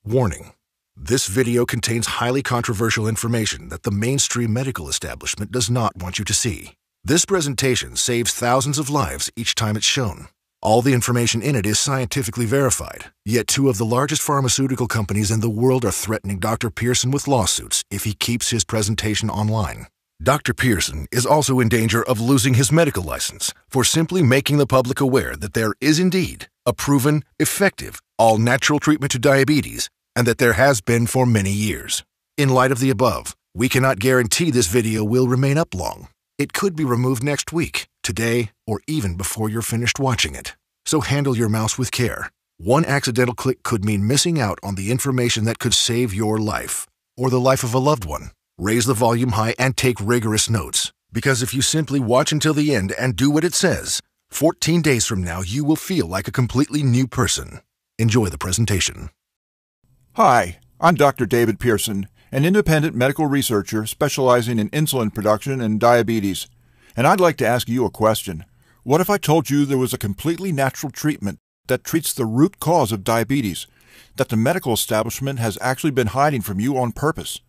Warning: this video contains highly controversial information that the mainstream medical establishment does not want you to see. This presentation saves thousands of lives each time it's shown. All the information in it is scientifically verified, yet two of the largest pharmaceutical companies in the world are threatening Dr. Pearson with lawsuits if he keeps his presentation online. Dr. Pearson is also in danger of losing his medical license for simply making the public aware that there is indeed a proven, effective, all-natural treatment to diabetes, and that there has been for many years. In light of the above, we cannot guarantee this video will remain up long. It could be removed next week, today, or even before you're finished watching it. So handle your mouse with care. One accidental click could mean missing out on the information that could save your life, or the life of a loved one. Raise the volume high and take rigorous notes, because if you simply watch until the end and do what it says, 14 days from now you will feel like a completely new person. Enjoy the presentation. Hi, I'm Dr. David Pearson, an independent medical researcher specializing in insulin production and diabetes. And I'd like to ask you a question. What if I told you there was a completely natural treatment that treats the root cause of diabetes, that the medical establishment has actually been hiding from you on purpose?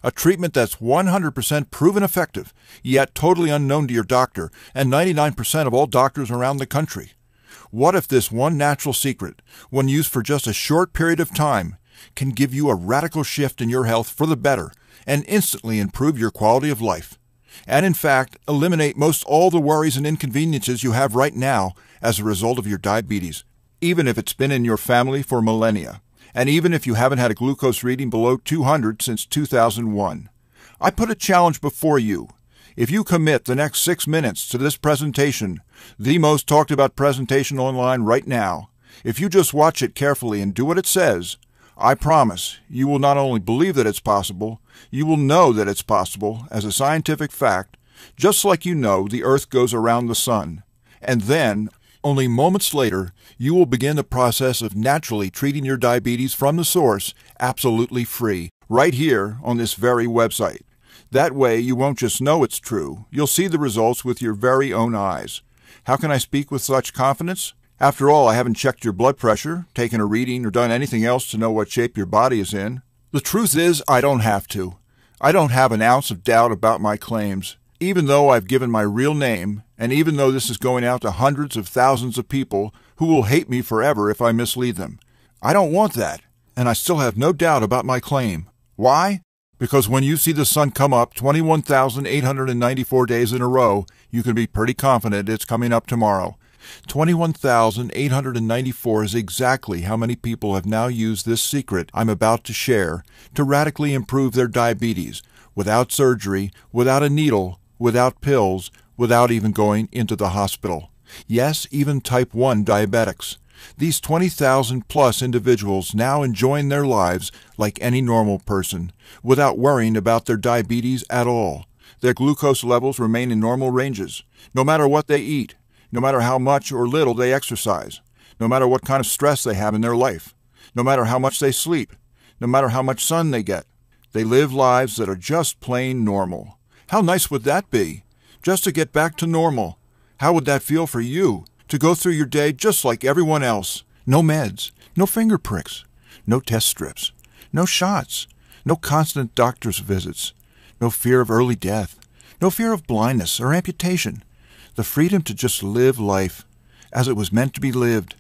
A treatment that's 100% proven effective, yet totally unknown to your doctor and 99% of all doctors around the country. What if this one natural secret, when used for just a short period of time, can give you a radical shift in your health for the better and instantly improve your quality of life? And in fact, eliminate most all the worries and inconveniences you have right now as a result of your diabetes, even if it's been in your family for millennia, and even if you haven't had a glucose reading below 200 since 2001. I put a challenge before you. If you commit the next 6 minutes to this presentation, the most talked about presentation online right now, if you just watch it carefully and do what it says, I promise you will not only believe that it's possible, you will know that it's possible as a scientific fact, just like you know the Earth goes around the sun. And then, only moments later, you will begin the process of naturally treating your diabetes from the source, absolutely free, right here on this very website. That way, you won't just know it's true, you'll see the results with your very own eyes. How can I speak with such confidence? After all, I haven't checked your blood pressure, taken a reading, or done anything else to know what shape your body is in. The truth is, I don't have to. I don't have an ounce of doubt about my claims, even though I've given my real name, and even though this is going out to hundreds of thousands of people who will hate me forever if I mislead them. I don't want that, and I still have no doubt about my claim. Why? Because when you see the sun come up 21,894 days in a row, you can be pretty confident it's coming up tomorrow. 21,894 is exactly how many people have now used this secret I'm about to share to radically improve their diabetes, without surgery, without a needle, without pills, without even going into the hospital. Yes, even type 1 diabetics. These 20,000 plus individuals now enjoying their lives like any normal person, without worrying about their diabetes at all. Their glucose levels remain in normal ranges, no matter what they eat, no matter how much or little they exercise, no matter what kind of stress they have in their life, no matter how much they sleep, no matter how much sun they get. They live lives that are just plain normal. How nice would that be? Just to get back to normal. How would that feel for you? To go through your day just like everyone else. No meds, no finger pricks, no test strips, no shots, no constant doctor's visits, no fear of early death, no fear of blindness or amputation. The freedom to just live life as it was meant to be lived.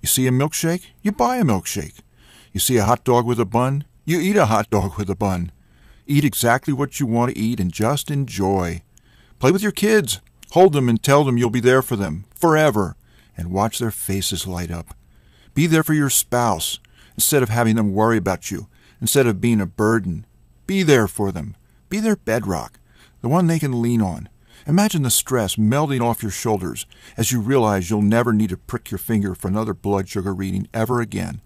You see a milkshake? You buy a milkshake. You see a hot dog with a bun? You eat a hot dog with a bun. Eat exactly what you want to eat and just enjoy. Play with your kids. Hold them and tell them you'll be there for them forever, and watch their faces light up. Be there for your spouse instead of having them worry about you, instead of being a burden. Be there for them. Be their bedrock, the one they can lean on. Imagine the stress melting off your shoulders as you realize you'll never need to prick your finger for another blood sugar reading ever again.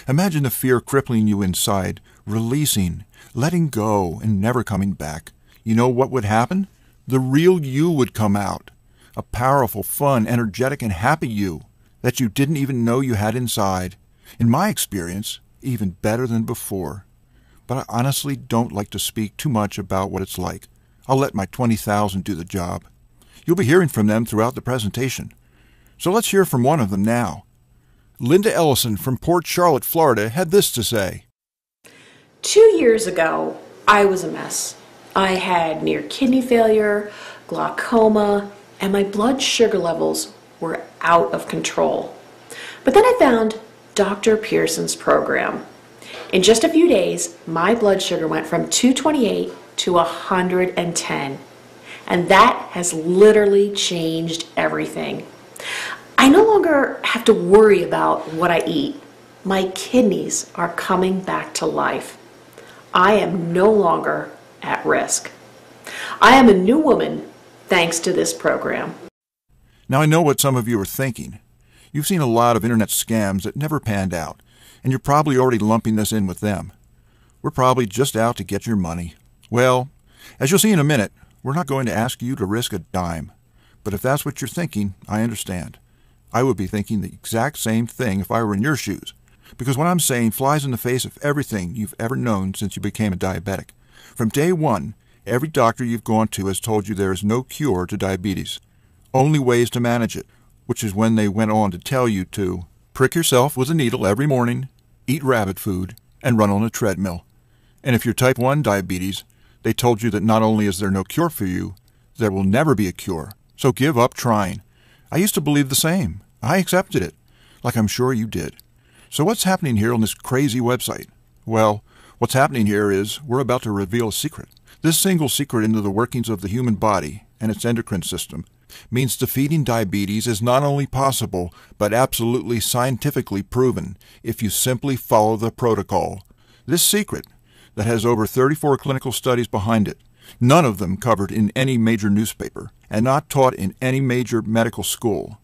Imagine the fear crippling you inside, releasing, letting go, and never coming back. You know what would happen? The real you would come out. A powerful, fun, energetic, and happy you that you didn't even know you had inside. In my experience, even better than before. But I honestly don't like to speak too much about what it's like. I'll let my 20,000 do the job. You'll be hearing from them throughout the presentation. So let's hear from one of them now. Linda Ellison from Port Charlotte, Florida, had this to say. 2 years ago, I was a mess. I had near kidney failure, glaucoma, and my blood sugar levels were out of control. But then I found Dr. Pearson's program. In just a few days, my blood sugar went from 228 to 110. And that has literally changed everything. I no longer have to worry about what I eat. My kidneys are coming back to life. I am no longer at risk. I am a new woman thanks to this program. Now I know what some of you are thinking. You've seen a lot of internet scams that never panned out, and you're probably already lumping this in with them. We're probably just out to get your money. Well, as you'll see in a minute, we're not going to ask you to risk a dime. But if that's what you're thinking, I understand. I would be thinking the exact same thing if I were in your shoes. Because what I'm saying flies in the face of everything you've ever known since you became a diabetic. From day one, every doctor you've gone to has told you there is no cure to diabetes. Only ways to manage it, which is when they went on to tell you to prick yourself with a needle every morning, eat rabbit food, and run on a treadmill. And if you're type 1 diabetes, they told you that not only is there no cure for you, there will never be a cure. So give up trying. I used to believe the same. I accepted it, like I'm sure you did. So what's happening here on this crazy website? Well, what's happening here is we're about to reveal a secret. This single secret into the workings of the human body and its endocrine system means defeating diabetes is not only possible, but absolutely scientifically proven if you simply follow the protocol. This secret, that has over 34 clinical studies behind it, none of them covered in any major newspaper, and not taught in any major medical school.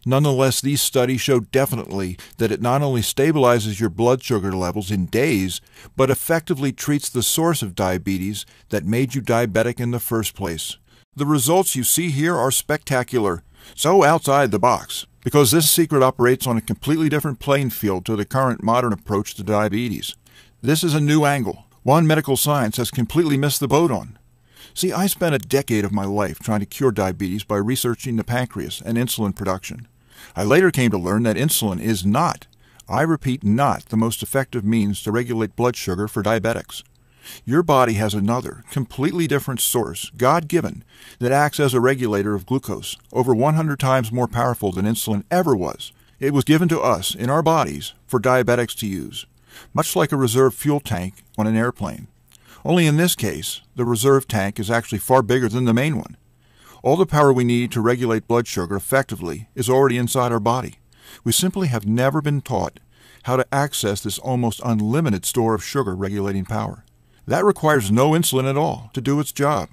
Nonetheless, these studies show definitely that it not only stabilizes your blood sugar levels in days, but effectively treats the source of diabetes that made you diabetic in the first place. The results you see here are spectacular, so outside the box, because this secret operates on a completely different playing field to the current modern approach to diabetes. This is a new angle, one medical science has completely missed the boat on. See, I spent a decade of my life trying to cure diabetes by researching the pancreas and insulin production. I later came to learn that insulin is not, I repeat not, the most effective means to regulate blood sugar for diabetics. Your body has another, completely different source, God-given, that acts as a regulator of glucose, over 100 times more powerful than insulin ever was. It was given to us, in our bodies, for diabetics to use, much like a reserve fuel tank on an airplane. Only in this case, the reserve tank is actually far bigger than the main one. All the power we need to regulate blood sugar effectively is already inside our body. We simply have never been taught how to access this almost unlimited store of sugar regulating power. That requires no insulin at all to do its job.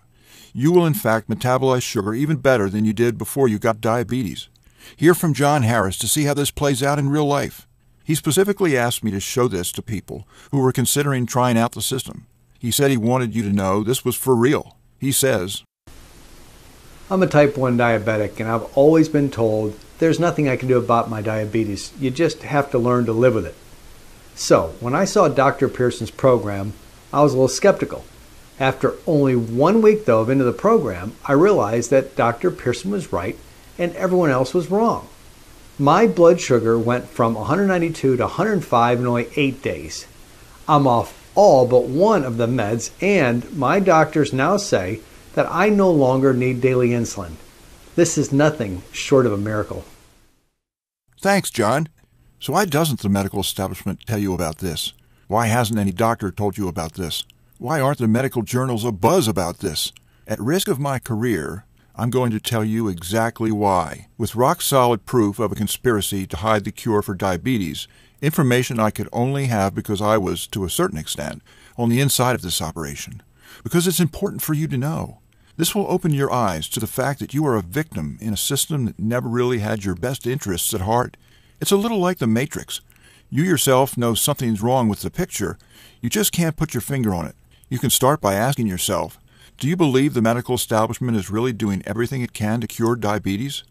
You will in fact metabolize sugar even better than you did before you got diabetes. Hear from John Harris to see how this plays out in real life. He specifically asked me to show this to people who were considering trying out the system. He said he wanted you to know this was for real. He says, I'm a type 1 diabetic, and I've always been told there's nothing I can do about my diabetes. You just have to learn to live with it. So, when I saw Dr. Pearson's program, I was a little skeptical. After only 1 week, though, into the program, I realized that Dr. Pearson was right and everyone else was wrong. My blood sugar went from 192 to 105 in only 8 days. I'm off all but one of the meds, and my doctors now say that I no longer need daily insulin. This is nothing short of a miracle. Thanks, John. So why doesn't the medical establishment tell you about this? Why hasn't any doctor told you about this? Why aren't the medical journals abuzz about this? At risk of my career, I'm going to tell you exactly why. With rock-solid proof of a conspiracy to hide the cure for diabetes, information I could only have because I was, to a certain extent, on the inside of this operation. Because it's important for you to know. This will open your eyes to the fact that you are a victim in a system that never really had your best interests at heart. It's a little like the Matrix. You yourself know something's wrong with the picture. You just can't put your finger on it. You can start by asking yourself, do you believe the medical establishment is really doing everything it can to cure diabetes?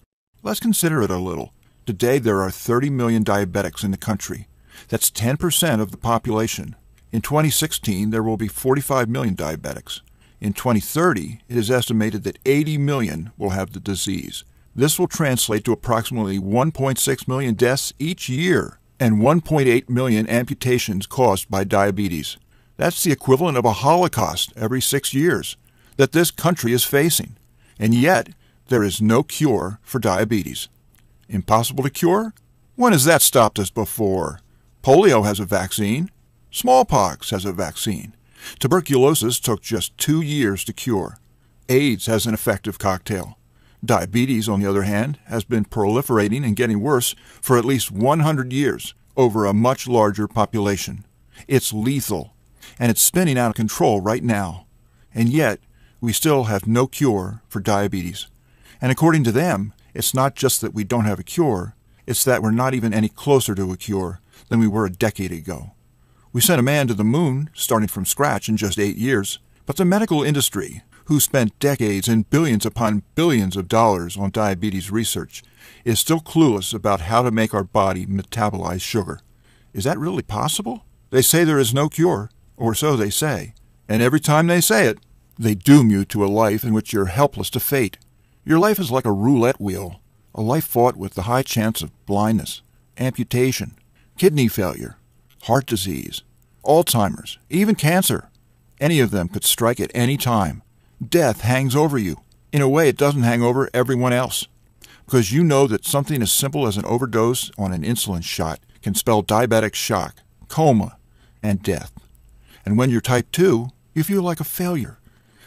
Let's consider it a little. Today there are 30 million diabetics in the country. That's 10% of the population. In 2016, there will be 45 million diabetics. In 2030, it is estimated that 80 million will have the disease. This will translate to approximately 1.6 million deaths each year and 1.8 million amputations caused by diabetes. That's the equivalent of a Holocaust every 6 years that this country is facing. And yet, there is no cure for diabetes. Impossible to cure? When has that stopped us before? Polio has a vaccine. Smallpox has a vaccine. Tuberculosis took just 2 years to cure. AIDS has an effective cocktail. Diabetes, on the other hand, has been proliferating and getting worse for at least 100 years over a much larger population. It's lethal, and it's spinning out of control right now. And yet, we still have no cure for diabetes. And according to them, it's not just that we don't have a cure, it's that we're not even any closer to a cure than we were a decade ago. We sent a man to the moon, starting from scratch in just 8 years, but the medical industry, who spent decades and billions upon billions of dollars on diabetes research, is still clueless about how to make our body metabolize sugar. Is that really possible? They say there is no cure, or so they say, and every time they say it, they doom you to a life in which you're helpless to fate. Your life is like a roulette wheel, a life fought with the high chance of blindness, amputation, kidney failure, heart disease, Alzheimer's, even cancer. Any of them could strike at any time. Death hangs over you. In a way, it doesn't hang over everyone else, because you know that something as simple as an overdose on an insulin shot can spell diabetic shock, coma, and death. And when you're type 2, you feel like a failure.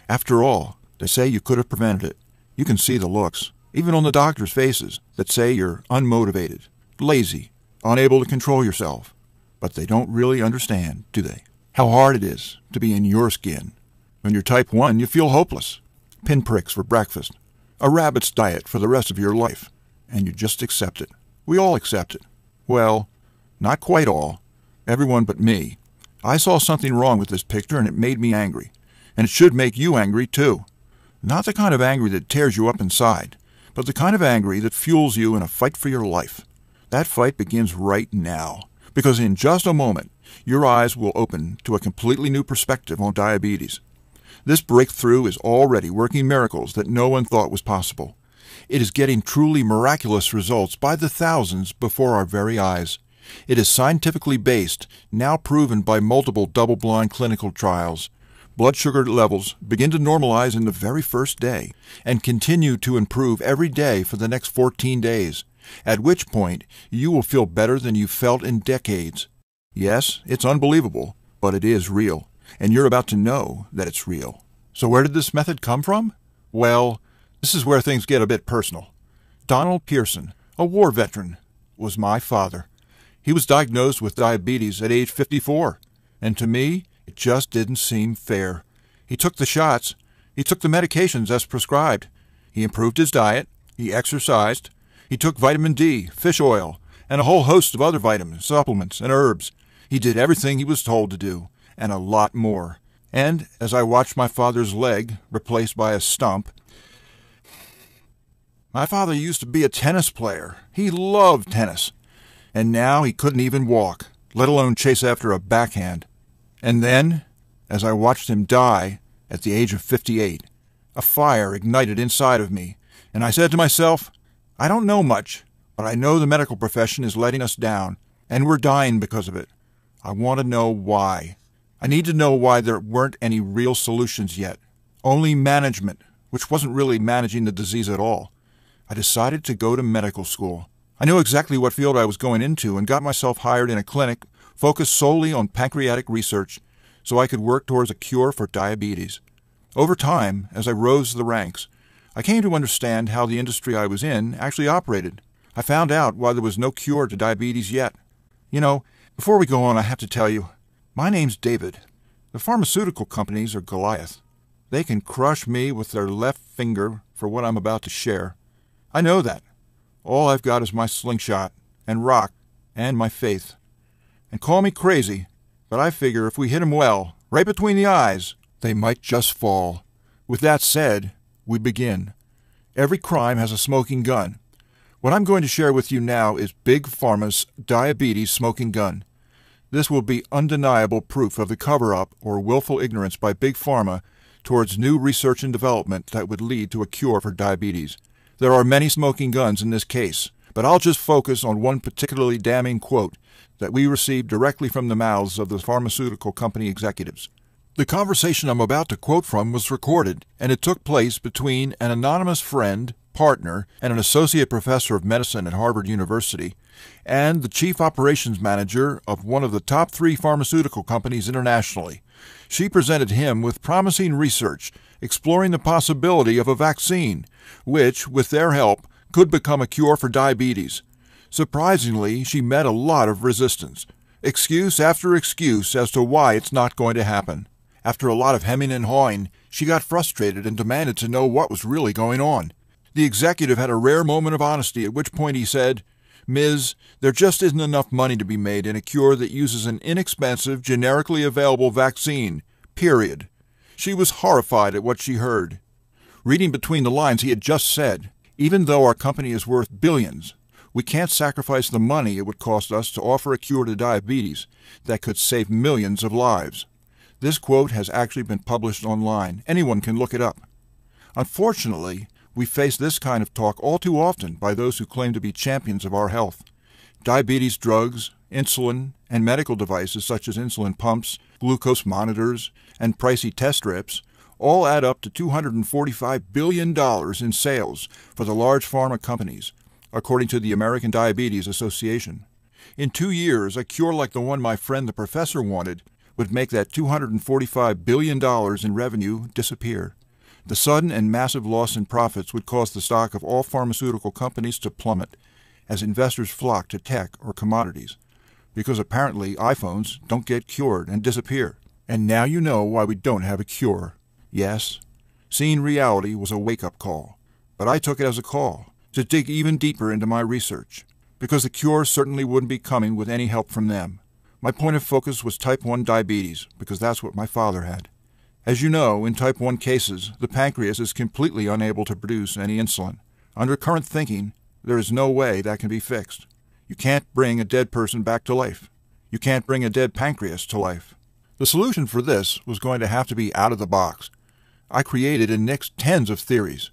After all, they say you could have prevented it. You can see the looks, even on the doctors' faces, that say you're unmotivated, lazy, unable to control yourself. But they don't really understand, do they? How hard it is to be in your skin. When you're type 1, you feel hopeless. Pinpricks for breakfast. A rabbit's diet for the rest of your life. And you just accept it. We all accept it. Well, not quite all. Everyone but me. I saw something wrong with this picture and it made me angry. And it should make you angry too. Not the kind of angry that tears you up inside, but the kind of angry that fuels you in a fight for your life. That fight begins right now, because in just a moment, your eyes will open to a completely new perspective on diabetes. This breakthrough is already working miracles that no one thought was possible. It is getting truly miraculous results by the thousands before our very eyes. It is scientifically based, now proven by multiple double-blind clinical trials. Blood sugar levels begin to normalize in the very first day and continue to improve every day for the next 14 days, at which point you will feel better than you've felt in decades. Yes, it's unbelievable, but it is real, and you're about to know that it's real. So where did this method come from? Well, this is where things get a bit personal. Donald Pearson, a war veteran, was my father. He was diagnosed with diabetes at age 54, and to me, it just didn't seem fair. He took the shots. He took the medications as prescribed. He improved his diet. He exercised. He took vitamin D, fish oil, and a whole host of other vitamins, supplements, and herbs. He did everything he was told to do, and a lot more. And as I watched my father's leg replaced by a stump, my father used to be a tennis player. He loved tennis. And now he couldn't even walk, let alone chase after a backhand. And then, as I watched him die at the age of 58, a fire ignited inside of me, and I said to myself, I don't know much, but I know the medical profession is letting us down, and we're dying because of it. I want to know why. I need to know why there weren't any real solutions yet. Only management, which wasn't really managing the disease at all. I decided to go to medical school. I knew exactly what field I was going into and got myself hired in a clinic focused solely on pancreatic research so I could work towards a cure for diabetes. Over time, as I rose the ranks, I came to understand how the industry I was in actually operated. I found out why there was no cure to diabetes yet. You know, before we go on, I have to tell you, my name's David. The pharmaceutical companies are Goliath. They can crush me with their left finger for what I'm about to share. I know that. All I've got is my slingshot, and rock, and my faith. And call me crazy, but I figure if we hit 'em well, right between the eyes, they might just fall. With that said, we begin. Every crime has a smoking gun. What I'm going to share with you now is Big Pharma's diabetes smoking gun. This will be undeniable proof of the cover-up or willful ignorance by Big Pharma towards new research and development that would lead to a cure for diabetes. There are many smoking guns in this case, but I'll just focus on one particularly damning quote that we received directly from the mouths of the pharmaceutical company executives. The conversation I'm about to quote from was recorded, and it took place between an anonymous friend, partner, and an associate professor of medicine at Harvard University, and the chief operations manager of one of the top 3 pharmaceutical companies internationally. She presented him with promising research exploring the possibility of a vaccine, which, with their help, could become a cure for diabetes. Surprisingly, she met a lot of resistance, excuse after excuse as to why it's not going to happen. After a lot of hemming and hawing, she got frustrated and demanded to know what was really going on. The executive had a rare moment of honesty, at which point he said, "Ms., there just isn't enough money to be made in a cure that uses an inexpensive, generically available vaccine. Period." She was horrified at what she heard. Reading between the lines, he had just said, "Even though our company is worth billions, we can't sacrifice the money it would cost us to offer a cure to diabetes that could save millions of lives." This quote has actually been published online. Anyone can look it up. Unfortunately, we face this kind of talk all too often by those who claim to be champions of our health. Diabetes drugs, insulin, and medical devices such as insulin pumps, glucose monitors, and pricey test strips all add up to $245 billion in sales for the large pharma companies, according to the American Diabetes Association. In 2 years, a cure like the one my friend the professor wanted would make that $245 billion in revenue disappear. The sudden and massive loss in profits would cause the stock of all pharmaceutical companies to plummet as investors flock to tech or commodities, because apparently iPhones don't get cured and disappear. And now you know why we don't have a cure. Yes, seeing reality was a wake-up call, but I took it as a call to dig even deeper into my research, because the cure certainly wouldn't be coming with any help from them. My point of focus was type 1 diabetes, because that's what my father had. As you know, in type 1 cases, the pancreas is completely unable to produce any insulin. Under current thinking, there is no way that can be fixed. You can't bring a dead person back to life. You can't bring a dead pancreas to life. The solution for this was going to have to be out of the box. I created and nixed tens of theories,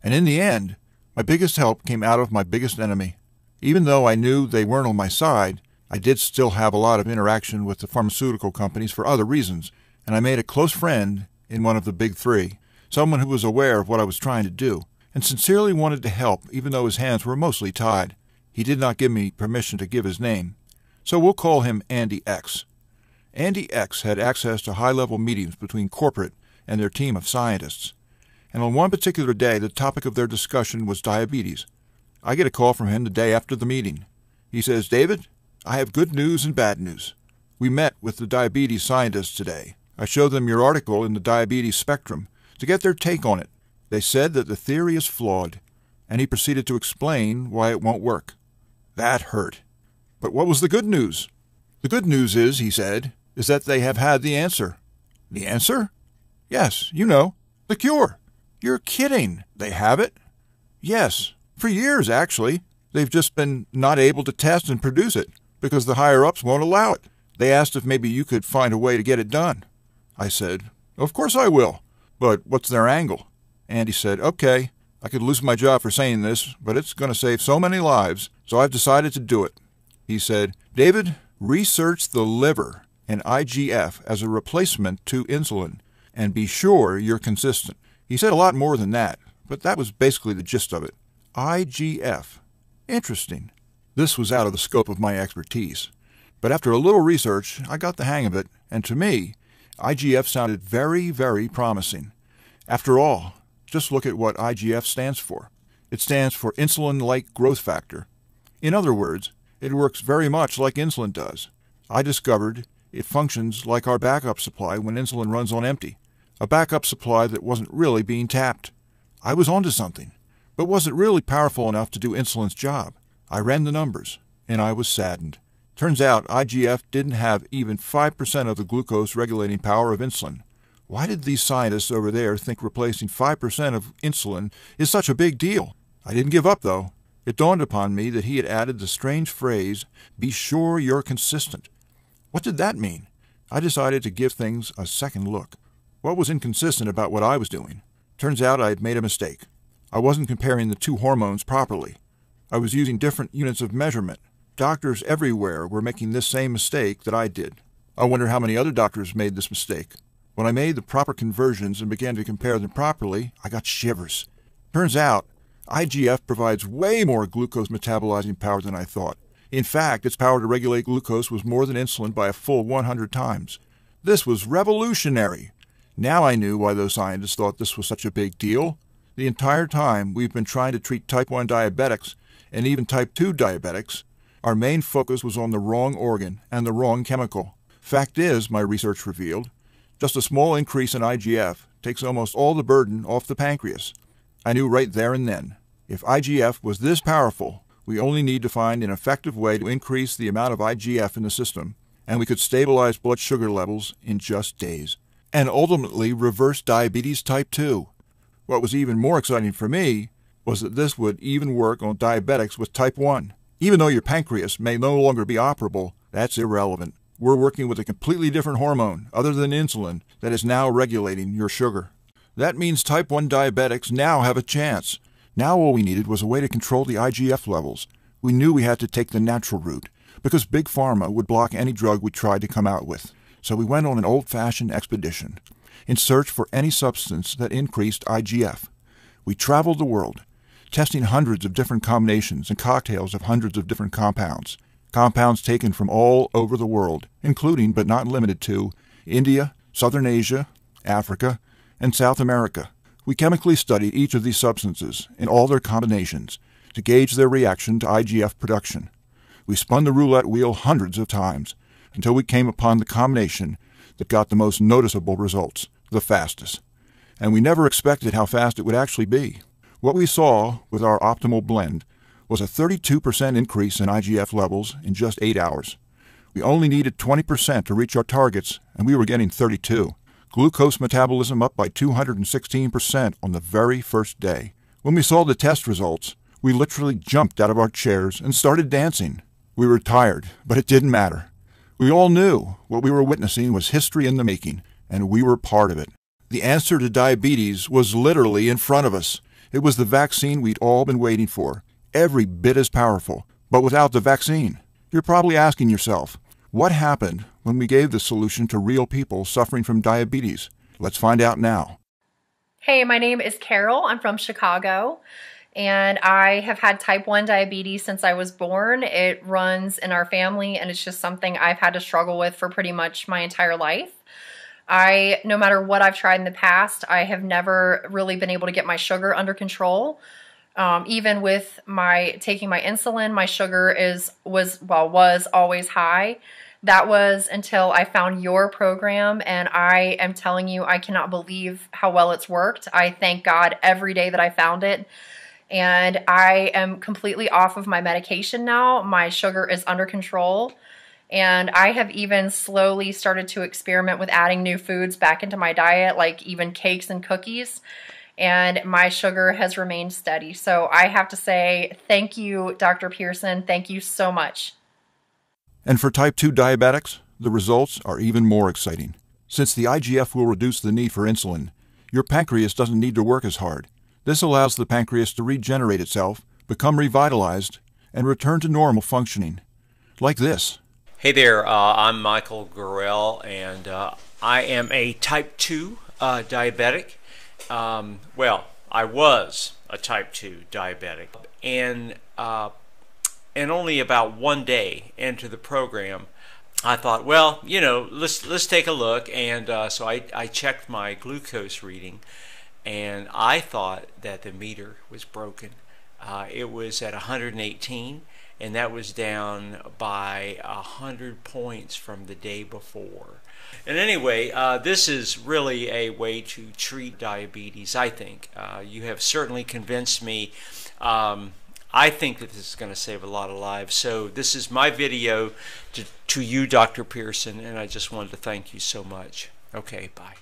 and in the end, my biggest help came out of my biggest enemy. Even though I knew they weren't on my side, I did still have a lot of interaction with the pharmaceutical companies for other reasons, and I made a close friend in one of the big 3, someone who was aware of what I was trying to do, and sincerely wanted to help even though his hands were mostly tied. He did not give me permission to give his name, so we'll call him Andy X. Andy X had access to high-level meetings between corporate and their team of scientists, and on one particular day the topic of their discussion was diabetes. I get a call from him the day after the meeting. He says, "David, I have good news and bad news. We met with the diabetes scientists today. I showed them your article in the Diabetes Spectrum to get their take on it. They said that the theory is flawed," and he proceeded to explain why it won't work. That hurt. But what was the good news? "The good news is," he said, "is that they have had the answer." "The answer?" "Yes, you know, the cure." "You're kidding. They have it?" "Yes, for years, actually. They've just been not able to test and produce it because the higher-ups won't allow it. They asked if maybe you could find a way to get it done." I said, "Of course I will. But what's their angle?" Andy said, "Okay, I could lose my job for saying this, but it's going to save so many lives, so I've decided to do it." He said, "David, research the liver and IGF as a replacement to insulin, and be sure you're consistent." He said a lot more than that, but that was basically the gist of it. IGF. Interesting. This was out of the scope of my expertise. But after a little research, I got the hang of it, and to me, IGF sounded very, very promising. After all, just look at what IGF stands for. It stands for insulin-like growth factor. In other words, it works very much like insulin does. I discovered it functions like our backup supply when insulin runs on empty, a backup supply that wasn't really being tapped. I was onto something, but wasn't really powerful enough to do insulin's job. I ran the numbers, and I was saddened. Turns out IGF didn't have even 5% of the glucose-regulating power of insulin. Why did these scientists over there think replacing 5% of insulin is such a big deal? I didn't give up, though. It dawned upon me that he had added the strange phrase, "Be sure you're consistent." What did that mean? I decided to give things a second look. What was inconsistent about what I was doing? Turns out I had made a mistake. I wasn't comparing the two hormones properly. I was using different units of measurement. Doctors everywhere were making this same mistake that I did. I wonder how many other doctors made this mistake. When I made the proper conversions and began to compare them properly, I got shivers. Turns out, IGF provides way more glucose metabolizing power than I thought. In fact, its power to regulate glucose was more than insulin by a full 100 times. This was revolutionary. Now I knew why those scientists thought this was such a big deal. The entire time we've been trying to treat type 1 diabetics and even type 2 diabetics, our main focus was on the wrong organ and the wrong chemical. Fact is, my research revealed, just a small increase in IGF takes almost all the burden off the pancreas. I knew right there and then, if IGF was this powerful, we only need to find an effective way to increase the amount of IGF in the system, and we could stabilize blood sugar levels in just days, and ultimately reverse diabetes type 2. What was even more exciting for me was that this would even work on diabetics with type 1. Even though your pancreas may no longer be operable, that's irrelevant. We're working with a completely different hormone, other than insulin, that is now regulating your sugar. That means type 1 diabetics now have a chance. Now all we needed was a way to control the IGF levels. We knew we had to take the natural route, because Big Pharma would block any drug we tried to come out with. So we went on an old-fashioned expedition, in search for any substance that increased IGF. We traveled the world, testing hundreds of different combinations and cocktails of hundreds of different compounds. Compounds taken from all over the world, including but not limited to India, Southern Asia, Africa, and South America. We chemically studied each of these substances in all their combinations to gauge their reaction to IGF production. We spun the roulette wheel hundreds of times until we came upon the combination that got the most noticeable results, the fastest. And we never expected how fast it would actually be. What we saw with our optimal blend was a 32% increase in IGF levels in just 8 hours. We only needed 20% to reach our targets, and we were getting 32. Glucose metabolism up by 216% on the very first day. When we saw the test results, we literally jumped out of our chairs and started dancing. We were tired, but it didn't matter. We all knew what we were witnessing was history in the making, and we were part of it. The answer to diabetes was literally in front of us. It was the vaccine we'd all been waiting for. Every bit as powerful, but without the vaccine. You're probably asking yourself, what happened when we gave the solution to real people suffering from diabetes? Let's find out now. Hey, my name is Carol. I'm from Chicago, and I have had type 1 diabetes since I was born. It runs in our family, and it's just something I've had to struggle with for pretty much my entire life. No matter what I've tried in the past, I have never really been able to get my sugar under control. Even with taking my insulin, my sugar was always high. That was until I found your program, and I am telling you, I cannot believe how well it's worked. I thank God every day that I found it, and I am completely off of my medication now. My sugar is under control, and I have even slowly started to experiment with adding new foods back into my diet, like even cakes and cookies. And my sugar has remained steady. So I have to say thank you, Dr. Pearson. Thank you so much. And for type 2 diabetics, the results are even more exciting. Since the IGF will reduce the need for insulin, your pancreas doesn't need to work as hard. This allows the pancreas to regenerate itself, become revitalized, and return to normal functioning. Like this. Hey there, I'm Michael Gurrell, and I am a type 2 diabetic. I was a type 2 diabetic, and only about one day into the program, I thought, well, let's take a look, and so I checked my glucose reading, and I thought that the meter was broken. It was at 118, and that was down by 100 points from the day before. And anyway, this is really a way to treat diabetes, I think. You have certainly convinced me. I think that this is going to save a lot of lives. So this is my video to you, Dr. Pearson, and I just wanted to thank you so much. Okay, bye.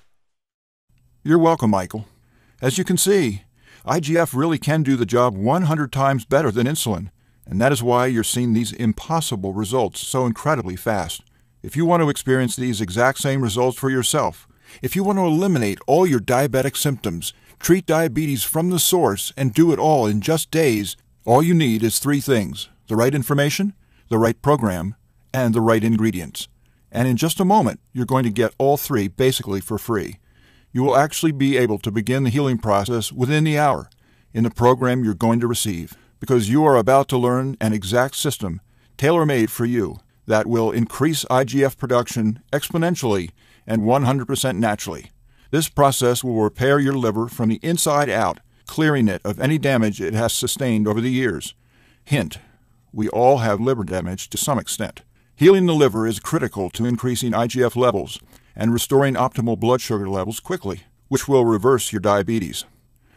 You're welcome, Michael. As you can see, IGF really can do the job 100 times better than insulin, and that is why you're seeing these impossible results so incredibly fast. If you want to experience these exact same results for yourself, if you want to eliminate all your diabetic symptoms, treat diabetes from the source, and do it all in just days, All you need is three things: the right information, the right program, and the right ingredients. And in just a moment, you're going to get all three basically for free. You will actually be able to begin the healing process within the hour in the program you're going to receive, because you are about to learn an exact system tailor-made for you that will increase IGF production exponentially and 100% naturally. This process will repair your liver from the inside out, clearing it of any damage it has sustained over the years. Hint: we all have liver damage to some extent. Healing the liver is critical to increasing IGF levels and restoring optimal blood sugar levels quickly, which will reverse your diabetes.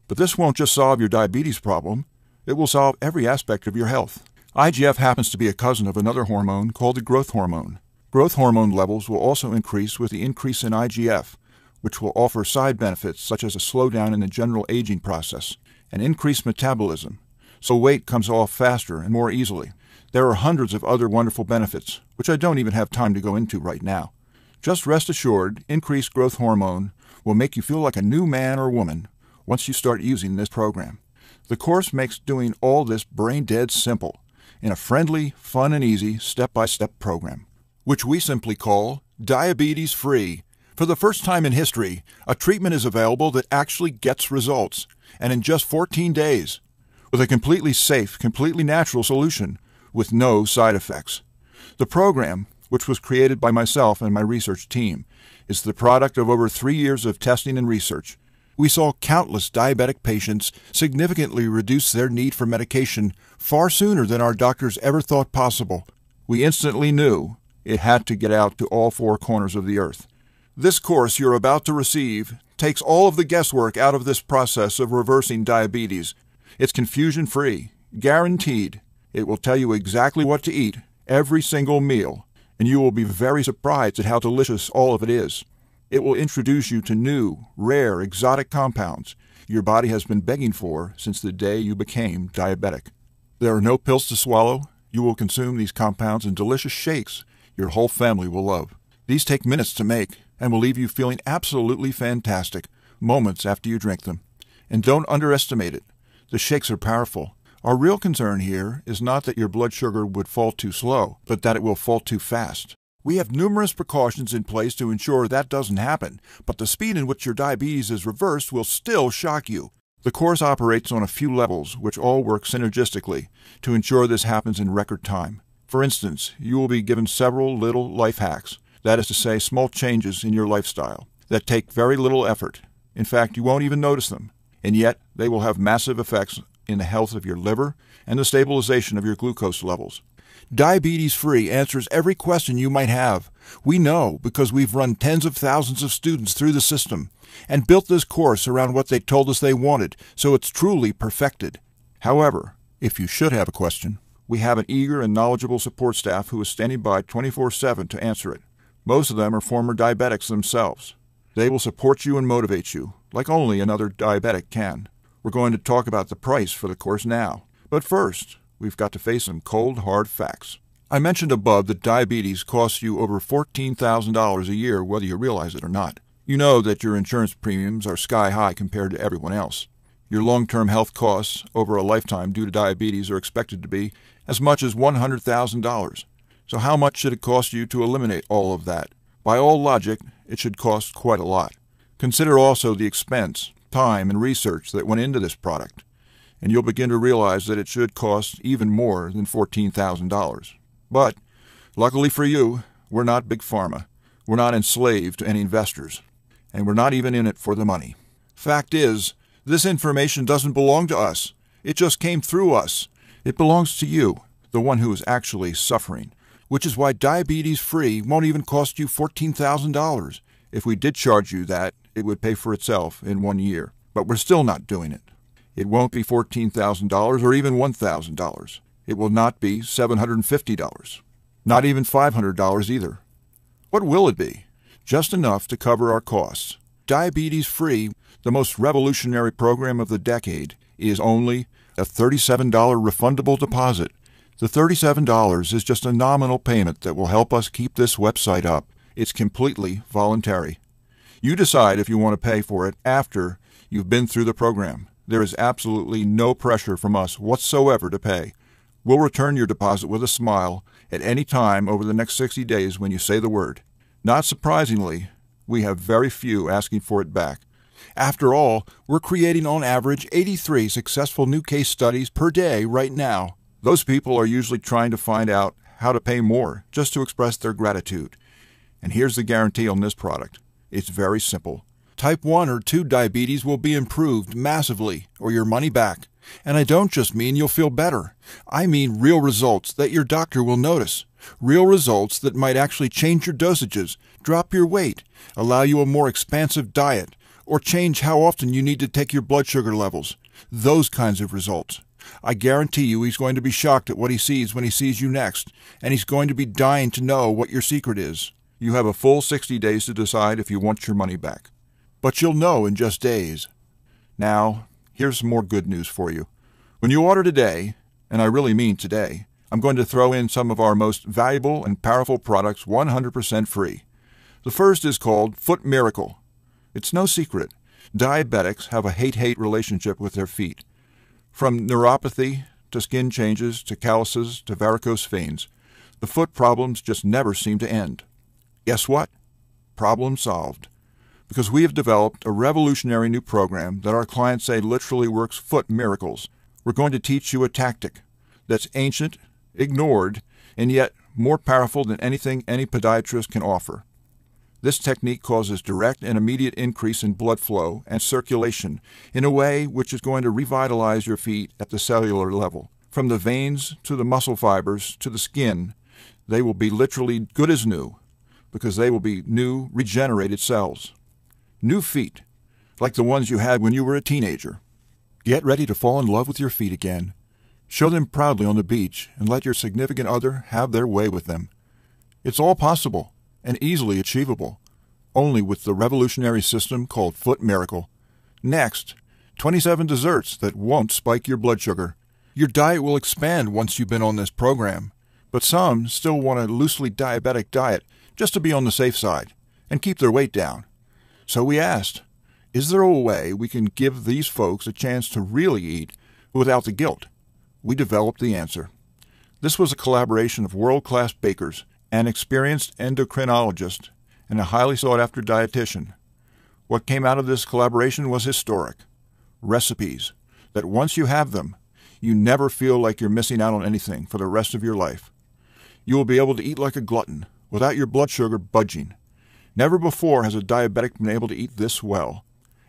But this won't just solve your diabetes problem, it will solve every aspect of your health. IGF happens to be a cousin of another hormone called the growth hormone. Growth hormone levels will also increase with the increase in IGF, which will offer side benefits such as a slowdown in the general aging process and increased metabolism, so weight comes off faster and more easily. There are hundreds of other wonderful benefits, which I don't even have time to go into right now. Just rest assured, increased growth hormone will make you feel like a new man or woman once you start using this program. The course makes doing all this brain-dead simple in a friendly, fun, and easy step-by-step program, which we simply call Diabetes Free. For the first time in history, a treatment is available that actually gets results, and in just 14 days, with a completely safe, completely natural solution with no side effects. The program, which was created by myself and my research team, is the product of over 3 years of testing and research. We saw countless diabetic patients significantly reduce their need for medication far sooner than our doctors ever thought possible. We instantly knew it had to get out to all four corners of the earth. This course you're about to receive takes all of the guesswork out of this process of reversing diabetes. It's confusion-free, guaranteed. It will tell you exactly what to eat every single meal, and you will be very surprised at how delicious all of it is. It will introduce you to new, rare, exotic compounds your body has been begging for since the day you became diabetic. There are no pills to swallow. You will consume these compounds in delicious shakes your whole family will love. These take minutes to make and will leave you feeling absolutely fantastic moments after you drink them. And don't underestimate it. The shakes are powerful. Our real concern here is not that your blood sugar would fall too slow, but that it will fall too fast. We have numerous precautions in place to ensure that doesn't happen, but the speed in which your diabetes is reversed will still shock you. The course operates on a few levels, which all work synergistically to ensure this happens in record time. For instance, you will be given several little life hacks, that is to say, small changes in your lifestyle, that take very little effort. In fact, you won't even notice them, and yet they will have massive effects in the health of your liver and the stabilization of your glucose levels. Diabetes Free answers every question you might have. We know because we've run tens of thousands of students through the system and built this course around what they told us they wanted, so it's truly perfected. However, if you should have a question, we have an eager and knowledgeable support staff who is standing by 24/7 to answer it. Most of them are former diabetics themselves. They will support you and motivate you, like only another diabetic can. We're going to talk about the price for the course now. But first, we've got to face some cold, hard facts. I mentioned above that diabetes costs you over $14,000 a year, whether you realize it or not. You know that your insurance premiums are sky high compared to everyone else. Your long-term health costs over a lifetime due to diabetes are expected to be as much as $100,000. So how much should it cost you to eliminate all of that? By all logic, it should cost quite a lot. Consider also the expense, time, and research that went into this product, and you'll begin to realize that it should cost even more than $14,000. But, luckily for you, we're not Big Pharma. We're not enslaved to any investors, and we're not even in it for the money. Fact is, this information doesn't belong to us. It just came through us. It belongs to you, the one who is actually suffering, which is why Diabetes Free won't even cost you $14,000. If we did charge you that, it would pay for itself in 1 year. But we're still not doing it. It won't be $14,000 or even $1,000. It will not be $750. Not even $500 either. What will it be? Just enough to cover our costs. Diabetes Free, the most revolutionary program of the decade, is only a $37 refundable deposit. The $37 is just a nominal payment that will help us keep this website up. It's completely voluntary. You decide if you want to pay for it after you've been through the program. There is absolutely no pressure from us whatsoever to pay. We'll return your deposit with a smile at any time over the next 60 days when you say the word. Not surprisingly, we have very few asking for it back. After all, we're creating on average 83 successful new case studies per day right now. Those people are usually trying to find out how to pay more just to express their gratitude. And here's the guarantee on this product. It's very simple. Type 1 or 2 diabetes will be improved massively, or your money back. And I don't just mean you'll feel better. I mean real results that your doctor will notice. Real results that might actually change your dosages, drop your weight, allow you a more expansive diet, or change how often you need to take your blood sugar levels. Those kinds of results. I guarantee you he's going to be shocked at what he sees when he sees you next, and he's going to be dying to know what your secret is. You have a full 60 days to decide if you want your money back. But you'll know in just days. Now, here's some more good news for you. When you order today, and I really mean today, I'm going to throw in some of our most valuable and powerful products 100% free. The first is called Foot Miracle. It's no secret. Diabetics have a hate-hate relationship with their feet. From neuropathy to skin changes to calluses to varicose veins, the foot problems just never seem to end. Guess what? Problem solved. Because we have developed a revolutionary new program that our clients say literally works foot miracles. We're going to teach you a tactic that's ancient, ignored, and yet more powerful than anything any podiatrist can offer. This technique causes direct and immediate increase in blood flow and circulation in a way which is going to revitalize your feet at the cellular level. From the veins to the muscle fibers to the skin, they will be literally good as new because they will be new, regenerated cells. New feet, like the ones you had when you were a teenager. Get ready to fall in love with your feet again. Show them proudly on the beach and let your significant other have their way with them. It's all possible and easily achievable, only with the revolutionary system called Foot Miracle. Next, 27 desserts that won't spike your blood sugar. Your diet will expand once you've been on this program, but some still want a loosely diabetic diet just to be on the safe side and keep their weight down. So we asked, is there a way we can give these folks a chance to really eat without the guilt? We developed the answer. This was a collaboration of world-class bakers, an experienced endocrinologist, and a highly sought-after dietitian. What came out of this collaboration was historic. Recipes that once you have them, you never feel like you're missing out on anything for the rest of your life. You will be able to eat like a glutton without your blood sugar budging. Never before has a diabetic been able to eat this well.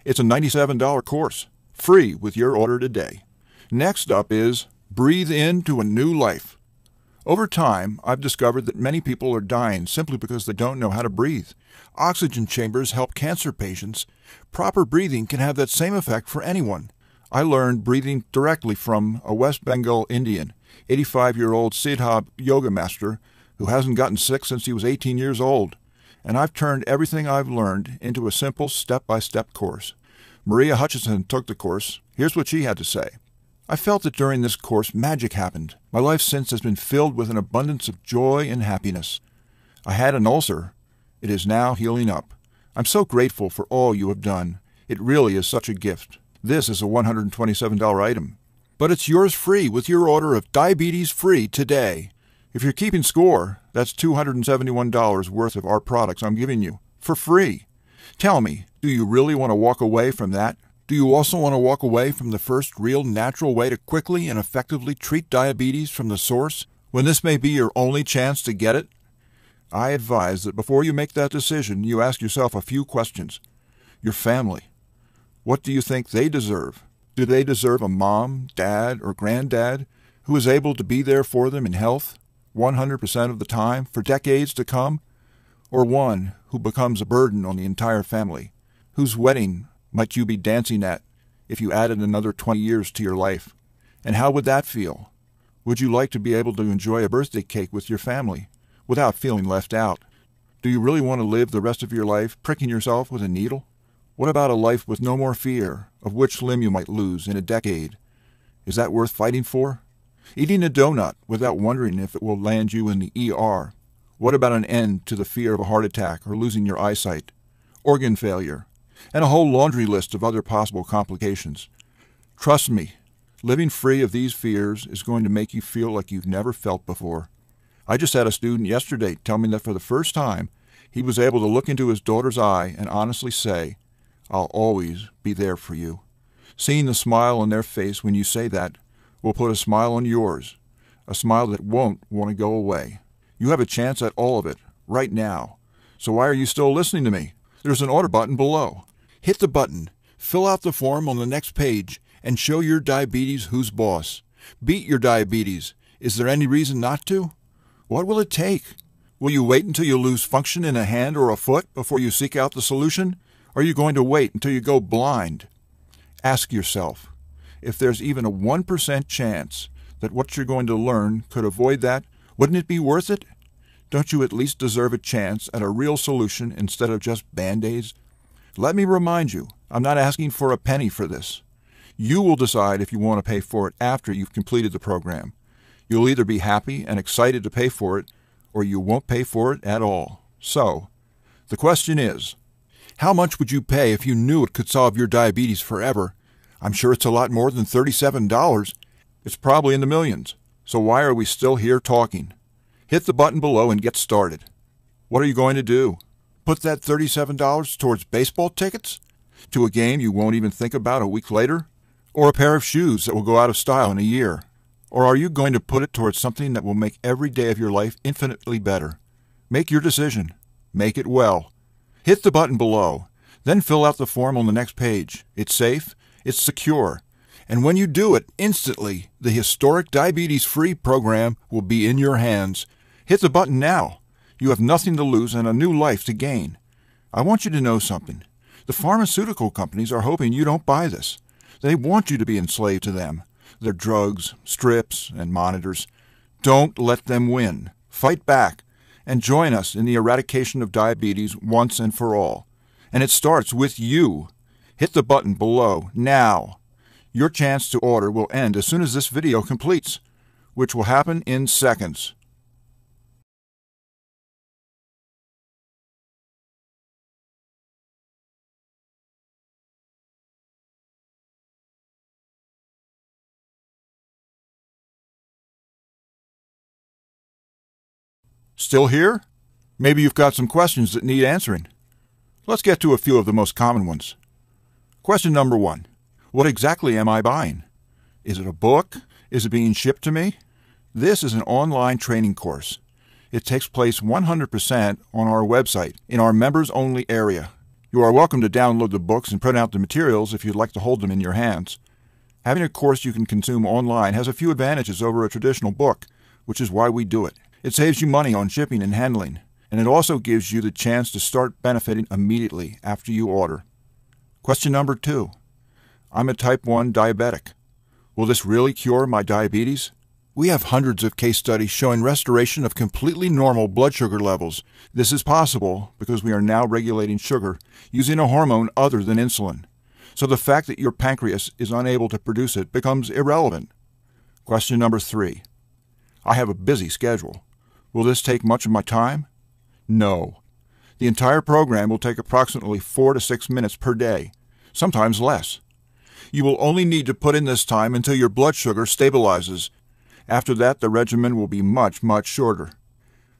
It's a $97 course, free with your order today. Next up is Breathe Into a New Life. Over time, I've discovered that many people are dying simply because they don't know how to breathe. Oxygen chambers help cancer patients. Proper breathing can have that same effect for anyone. I learned breathing directly from a West Bengal Indian, 85-year-old Siddha yoga master who hasn't gotten sick since he was 18 years old. And I've turned everything I've learned into a simple step-by-step course. Maria Hutchinson took the course. Here's what she had to say. I felt that during this course magic happened. My life since has been filled with an abundance of joy and happiness. I had an ulcer. It is now healing up. I'm so grateful for all you have done. It really is such a gift. This is a $127 item. But it's yours free with your order of Diabetes Free today. If you're keeping score, that's $271 worth of our products I'm giving you, for free. Tell me, do you really want to walk away from that? Do you also want to walk away from the first real natural way to quickly and effectively treat diabetes from the source, when this may be your only chance to get it? I advise that before you make that decision, you ask yourself a few questions. Your family. What do you think they deserve? Do they deserve a mom, dad, or granddad who is able to be there for them in health 100% of the time for decades to come? Or one who becomes a burden on the entire family, whose wedding might you be dancing at if you added another 20 years to your life? And how would that feel? Would you like to be able to enjoy a birthday cake with your family without feeling left out? Do you really want to live the rest of your life pricking yourself with a needle? What about a life with no more fear of which limb you might lose in a decade? Is that worth fighting for? Eating a donut without wondering if it will land you in the ER. What about an end to the fear of a heart attack or losing your eyesight, organ failure, and a whole laundry list of other possible complications? Trust me, living free of these fears is going to make you feel like you've never felt before. I just had a student yesterday tell me that for the first time, he was able to look into his daughter's eye and honestly say, "I'll always be there for you." Seeing the smile on their face when you say that will put a smile on yours, a smile that won't want to go away. You have a chance at all of it, right now. So why are you still listening to me? There's an order button below. Hit the button, fill out the form on the next page, and show your diabetes who's boss. Beat your diabetes. Is there any reason not to? What will it take? Will you wait until you lose function in a hand or a foot before you seek out the solution? Or are you going to wait until you go blind? Ask yourself, if there's even a 1% chance that what you're going to learn could avoid that, wouldn't it be worth it? Don't you at least deserve a chance at a real solution instead of just Band-Aids? Let me remind you, I'm not asking for a penny for this. You will decide if you want to pay for it after you've completed the program. You'll either be happy and excited to pay for it, or you won't pay for it at all. So, the question is, how much would you pay if you knew it could solve your diabetes forever? I'm sure it's a lot more than $37. It's probably in the millions. So why are we still here talking? Hit the button below and get started. What are you going to do? Put that $37 towards baseball tickets? To a game you won't even think about a week later? Or a pair of shoes that will go out of style in a year? Or are you going to put it towards something that will make every day of your life infinitely better? Make your decision. Make it well. Hit the button below. Then fill out the form on the next page. It's safe. It's secure. And when you do it, instantly, the historic diabetes-free program will be in your hands. Hit the button now. You have nothing to lose and a new life to gain. I want you to know something. The pharmaceutical companies are hoping you don't buy this. They want you to be enslaved to them, their drugs, strips, and monitors. Don't let them win. Fight back and join us in the eradication of diabetes once and for all. And it starts with you. Hit the button below now. Your chance to order will end as soon as this video completes, which will happen in seconds. Still here? Maybe you've got some questions that need answering. Let's get to a few of the most common ones. Question number 1. What exactly am I buying? Is it a book? Is it being shipped to me? This is an online training course. It takes place 100% on our website, in our members-only area. You are welcome to download the books and print out the materials if you'd like to hold them in your hands. Having a course you can consume online has a few advantages over a traditional book, which is why we do it. It saves you money on shipping and handling, and it also gives you the chance to start benefiting immediately after you order. Question number 2. I'm a type 1 diabetic. Will this really cure my diabetes? We have hundreds of case studies showing restoration of completely normal blood sugar levels. This is possible because we are now regulating sugar using a hormone other than insulin. So the fact that your pancreas is unable to produce it becomes irrelevant. Question number 3. I have a busy schedule. Will this take much of my time? No. The entire program will take approximately 4 to 6 minutes per day, sometimes less. You will only need to put in this time until your blood sugar stabilizes. After that, the regimen will be much, much shorter.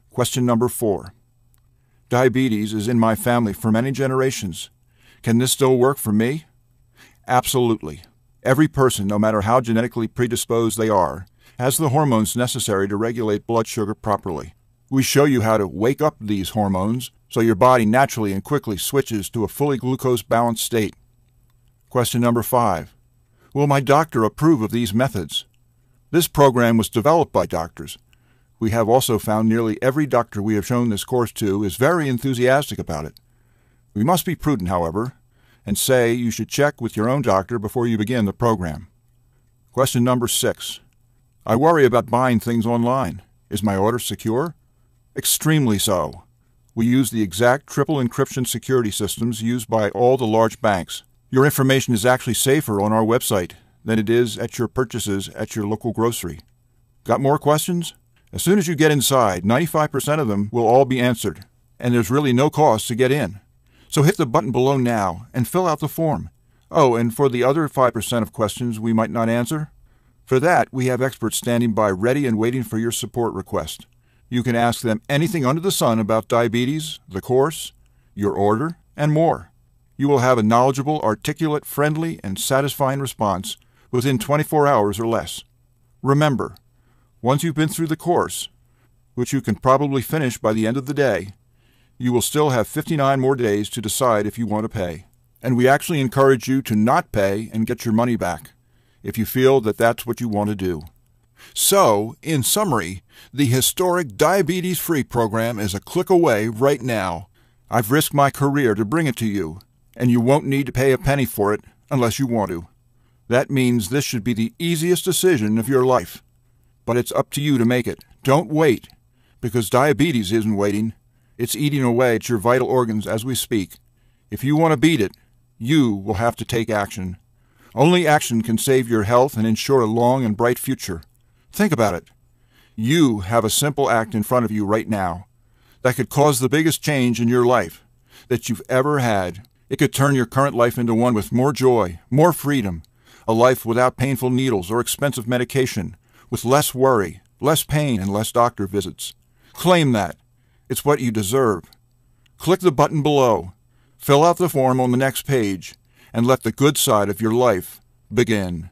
Question number 4. Diabetes is in my family for many generations. Can this still work for me? Absolutely. Every person, no matter how genetically predisposed they are, has the hormones necessary to regulate blood sugar properly. We show you how to wake up these hormones so your body naturally and quickly switches to a fully glucose-balanced state. Question number 5. Will my doctor approve of these methods? This program was developed by doctors. We have also found nearly every doctor we have shown this course to is very enthusiastic about it. We must be prudent, however, and say you should check with your own doctor before you begin the program. Question number 6. I worry about buying things online. Is my order secure? Extremely so. We use the exact triple encryption security systems used by all the large banks. Your information is actually safer on our website than it is at your purchases at your local grocery. Got more questions? As soon as you get inside, 95% of them will all be answered, and there's really no cost to get in. So hit the button below now and fill out the form. Oh, and for the other 5% of questions we might not answer, for that we have experts standing by ready and waiting for your support request. You can ask them anything under the sun about diabetes, the course, your order, and more. You will have a knowledgeable, articulate, friendly, and satisfying response within 24 hours or less. Remember, once you've been through the course, which you can probably finish by the end of the day, you will still have 59 more days to decide if you want to pay. And we actually encourage you to not pay and get your money back, if you feel that that's what you want to do. So, in summary, the historic Diabetes Free program is a click away right now. I've risked my career to bring it to you, and you won't need to pay a penny for it unless you want to. That means this should be the easiest decision of your life. But it's up to you to make it. Don't wait, because diabetes isn't waiting. It's eating away at your vital organs as we speak. If you want to beat it, you will have to take action. Only action can save your health and ensure a long and bright future. Think about it. You have a simple act in front of you right now that could cause the biggest change in your life that you've ever had. It could turn your current life into one with more joy, more freedom, a life without painful needles or expensive medication, with less worry, less pain, and less doctor visits. Claim that. It's what you deserve. Click the button below, fill out the form on the next page, and let the good side of your life begin.